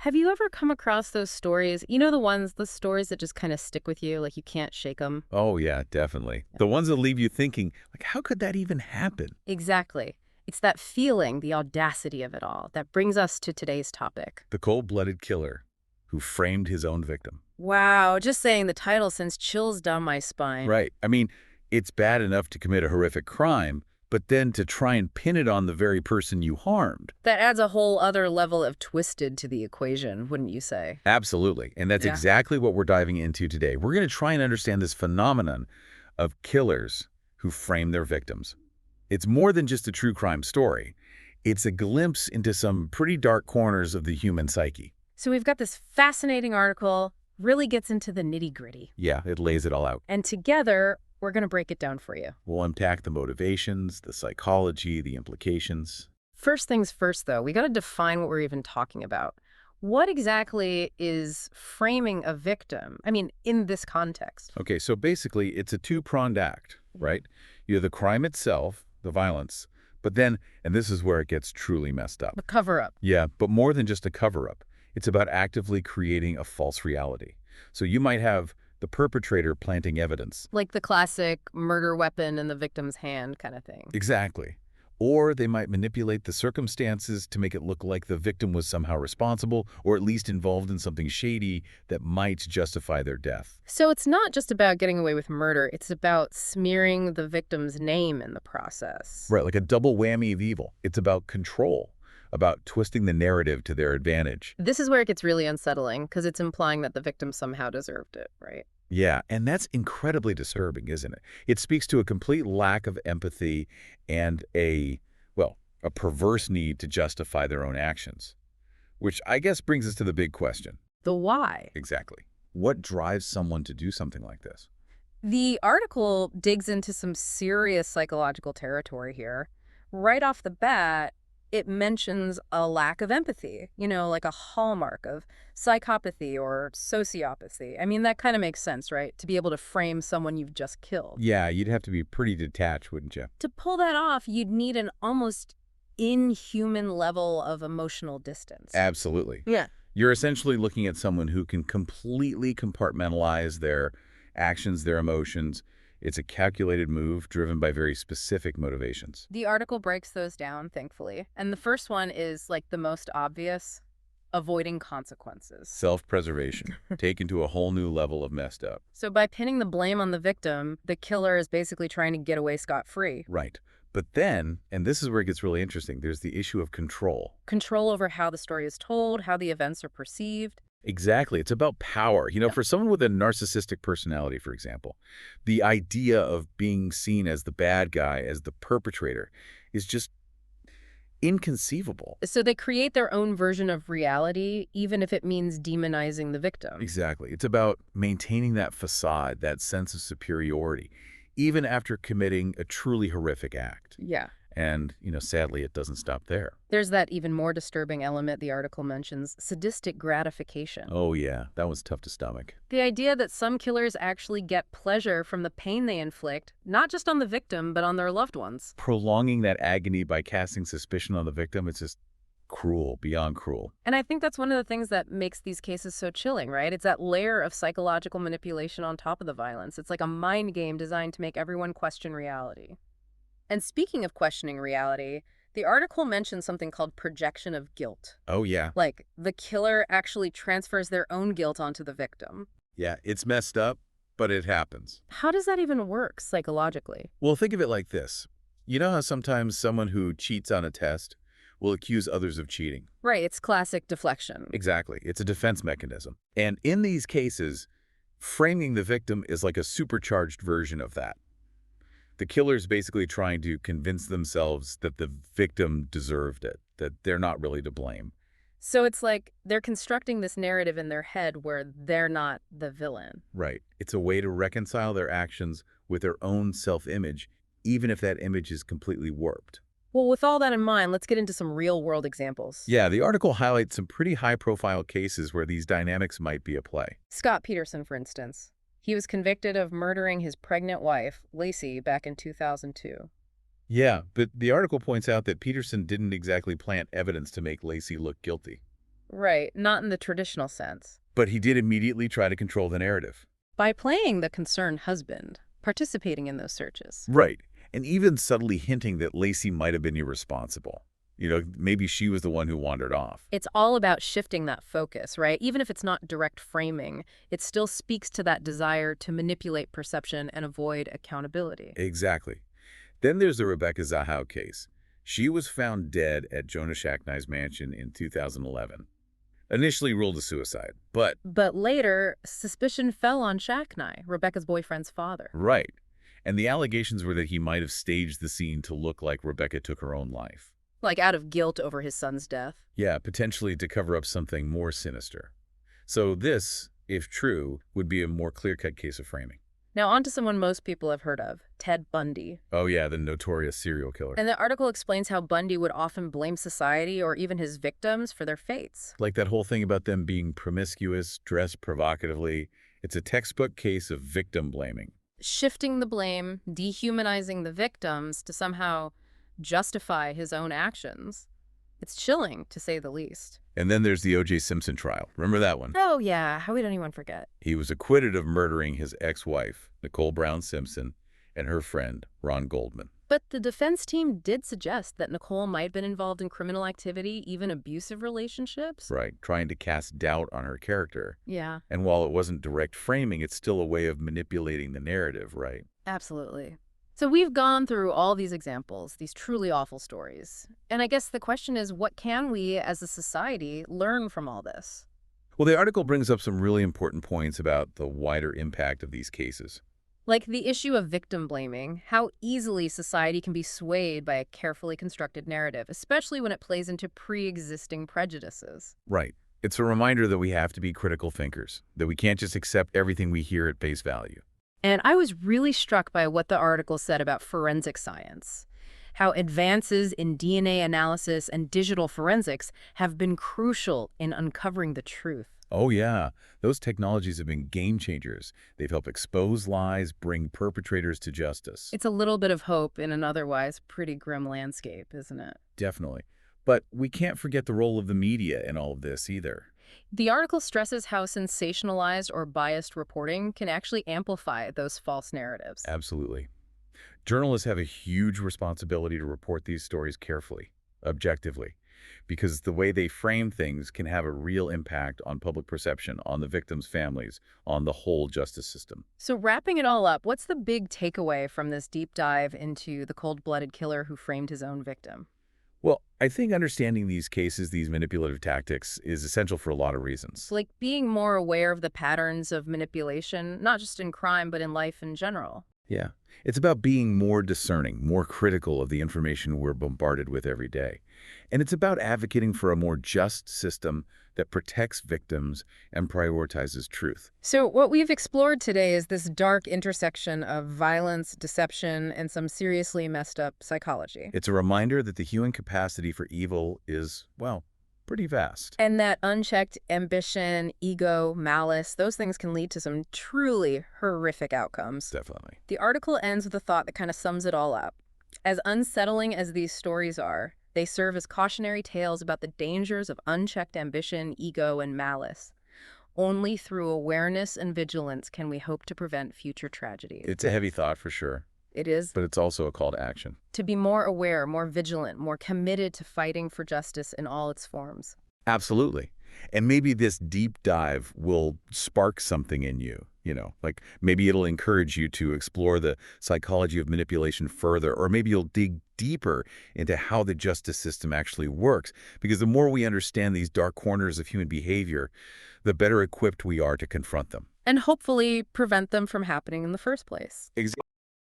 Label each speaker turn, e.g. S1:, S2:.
S1: Have you ever come across those stories? You know the stories that just kind of stick with you, like you can't shake them?
S2: Oh, yeah, definitely. The ones that leave you thinking, like, how could that even happen?
S1: Exactly. It's that feeling, the audacity of it all, that brings us to today's topic.
S2: The cold-blooded killer who framed his own victim.
S1: Wow, just saying the title sends chills down my spine.
S2: Right. I mean, it's bad enough to commit a horrific crime, but then to try and pin it on the very person you harmed.
S1: That adds a whole other level of twisted to the equation, wouldn't you say?
S2: Absolutely. And that's
S1: Yeah.
S2: exactly what we're diving into today. We're going to try and understand this phenomenon of killers who frame their victims. It's more than just a true crime story. It's a glimpse into some pretty dark corners of the human psyche.
S1: So we've got this fascinating article, really gets into the nitty-gritty.
S2: Yeah, it lays it all out.
S1: And together, we're going to break it down for you.
S2: We'll unpack the motivations, the psychology, the implications.
S1: First things first, though, we got to define what we're even talking about. What exactly is framing a victim? I mean, in this context.
S2: Okay, so basically, it's a two-pronged act, right? You have the crime itself, the violence, but then, and this is where it gets truly messed up.
S1: The cover-up.
S2: Yeah, but more than just a cover-up. It's about actively creating a false reality. So you might have the perpetrator planting evidence.
S1: Like the classic murder weapon in the victim's hand kind of thing.
S2: Exactly. Or they might manipulate the circumstances to make it look like the victim was somehow responsible or at least involved in something shady that might justify their death.
S1: So it's not just about getting away with murder. It's about smearing the victim's name in the process.
S2: Right, like a double whammy of evil. It's about control, about twisting the narrative to their advantage.
S1: This is where it gets really unsettling because it's implying that the victim somehow deserved it, right?
S2: Yeah, and that's incredibly disturbing, isn't it? It speaks to a complete lack of empathy and well, a perverse need to justify their own actions. Which I guess brings us to the big question.
S1: The why.
S2: Exactly. What drives someone to do something like this?
S1: The article digs into some serious psychological territory here. Right off the bat, it mentions a lack of empathy, like a hallmark of psychopathy or sociopathy. I mean, that kind of makes sense, right? To be able to frame someone you've just killed.
S2: Yeah, you'd have to be pretty detached, wouldn't you?
S1: To pull that off, you'd need an almost inhuman level of emotional distance.
S2: Absolutely.
S1: Yeah.
S2: You're essentially looking at someone who can completely compartmentalize their actions, their emotions. It's a calculated move driven by very specific motivations.
S1: The article breaks those down, thankfully. And the first one is like the most obvious, avoiding consequences.
S2: Self-preservation, taken to a whole new level of messed up.
S1: So by pinning the blame on the victim, the killer is basically trying to get away scot-free.
S2: Right. But then, and this is where it gets really interesting, there's the issue of control.
S1: Control over how the story is told, how the events are perceived.
S2: Exactly. It's about power. For someone with a narcissistic personality, for example, the idea of being seen as the bad guy, as the perpetrator, is just inconceivable.
S1: So they create their own version of reality, even if it means demonizing the victim.
S2: Exactly. It's about maintaining that facade, that sense of superiority, even after committing a truly horrific act.
S1: Yeah.
S2: And, sadly, it doesn't stop there.
S1: There's that even more disturbing element the article mentions, sadistic gratification.
S2: Oh, yeah, that was tough to stomach.
S1: The idea that some killers actually get pleasure from the pain they inflict, not just on the victim, but on their loved ones.
S2: Prolonging that agony by casting suspicion on the victim, it's just cruel, beyond cruel.
S1: And I think that's one of the things that makes these cases so chilling, right? It's that layer of psychological manipulation on top of the violence. It's like a mind game designed to make everyone question reality. And speaking of questioning reality, the article mentions something called projection of guilt.
S2: Oh, yeah.
S1: Like, the killer actually transfers their own guilt onto the victim.
S2: Yeah, it's messed up, but it happens.
S1: How does that even work psychologically?
S2: Well, think of it like this. You know how sometimes someone who cheats on a test will accuse others of cheating?
S1: Right, it's classic deflection.
S2: Exactly. It's a defense mechanism. And in these cases, framing the victim is like a supercharged version of that. The killer's basically trying to convince themselves that the victim deserved it, that they're not really to blame.
S1: So it's like they're constructing this narrative in their head where they're not the villain.
S2: Right. It's a way to reconcile their actions with their own self-image, even if that image is completely warped.
S1: Well, with all that in mind, let's get into some real-world examples.
S2: Yeah, the article highlights some pretty high-profile cases where these dynamics might be at play.
S1: Scott Peterson, for instance. He was convicted of murdering his pregnant wife, Lacey, back in 2002.
S2: Yeah, but the article points out that Peterson didn't exactly plant evidence to make Lacey look guilty.
S1: Right, not in the traditional sense.
S2: But he did immediately try to control the narrative.
S1: By playing the concerned husband, participating in those searches.
S2: Right. And even subtly hinting that Lacey might have been irresponsible. Maybe she was the one who wandered off.
S1: It's all about shifting that focus, right? Even if it's not direct framing, it still speaks to that desire to manipulate perception and avoid accountability.
S2: Exactly. Then there's the Rebecca Zahaw case. She was found dead at Jonah Shacknai's mansion in 2011. Initially ruled a suicide, but...
S1: But later, suspicion fell on Shacknai, Rebecca's boyfriend's father.
S2: Right. And the allegations were that he might have staged the scene to look like Rebecca took her own life.
S1: Like out of guilt over his son's death.
S2: Yeah, potentially to cover up something more sinister. So this, if true, would be a more clear-cut case of framing.
S1: Now on to someone most people have heard of, Ted Bundy.
S2: Oh yeah, the notorious serial killer.
S1: And the article explains how Bundy would often blame society or even his victims for their fates.
S2: Like that whole thing about them being promiscuous, dressed provocatively. It's a textbook case of victim blaming.
S1: Shifting the blame, dehumanizing the victims to somehow justify his own actions. It's chilling, to say the least.
S2: And then there's the O.J. Simpson trial. Remember that one?
S1: Oh yeah, how would anyone forget?
S2: He was acquitted of murdering his ex-wife, Nicole Brown Simpson, and her friend, Ron Goldman.
S1: But the defense team did suggest that Nicole might have been involved in criminal activity, even abusive relationships.
S2: Right, trying to cast doubt on her character.
S1: Yeah,
S2: And while it wasn't direct framing, it's still a way of manipulating the narrative, right?
S1: absolutely. So we've gone through all these examples, these truly awful stories. And I guess the question is, what can we as a society learn from all this?
S2: Well, the article brings up some really important points about the wider impact of these cases.
S1: Like the issue of victim blaming, how easily society can be swayed by a carefully constructed narrative, especially when it plays into pre-existing prejudices.
S2: Right. It's a reminder that we have to be critical thinkers, that we can't just accept everything we hear at face value.
S1: And I was really struck by what the article said about forensic science, how advances in DNA analysis and digital forensics have been crucial in uncovering the truth.
S2: Oh yeah, those technologies have been game changers. They've helped expose lies, bring perpetrators to justice.
S1: It's a little bit of hope in an otherwise pretty grim landscape, isn't it?
S2: Definitely. But we can't forget the role of the media in all of this either.
S1: The article stresses how sensationalized or biased reporting can actually amplify those false narratives.
S2: Absolutely. Journalists have a huge responsibility to report these stories carefully, objectively, because the way they frame things can have a real impact on public perception, on the victims' families, on the whole justice system.
S1: So wrapping it all up, what's the big takeaway from this deep dive into the cold-blooded killer who framed his own victim?
S2: Well, I think understanding these cases, these manipulative tactics, is essential for a lot of reasons.
S1: Like being more aware of the patterns of manipulation, not just in crime, but in life in general.
S2: Yeah. It's about being more discerning, more critical of the information we're bombarded with every day. And it's about advocating for a more just system that protects victims and prioritizes truth.
S1: So what we've explored today is this dark intersection of violence, deception, and some seriously messed up psychology.
S2: It's a reminder that the human capacity for evil is, well, pretty vast.
S1: And that unchecked ambition, ego, malice, those things can lead to some truly horrific outcomes.
S2: Definitely.
S1: The article ends with a thought that kind of sums it all up. As unsettling as these stories are, they serve as cautionary tales about the dangers of unchecked ambition, ego, and malice. Only through awareness and vigilance can we hope to prevent future tragedies.
S2: It's a heavy thought for sure,
S1: It is
S2: but it's also a call to action.
S1: to be more aware, more vigilant, more committed to fighting for justice in all its forms.
S2: Absolutely. And maybe this deep dive will spark something in you, like maybe it'll encourage you to explore the psychology of manipulation further, or maybe you'll dig deeper into how the justice system actually works. Because the more we understand these dark corners of human behavior, the better equipped we are to confront them.
S1: And hopefully prevent them from happening in the first place.
S2: Exactly.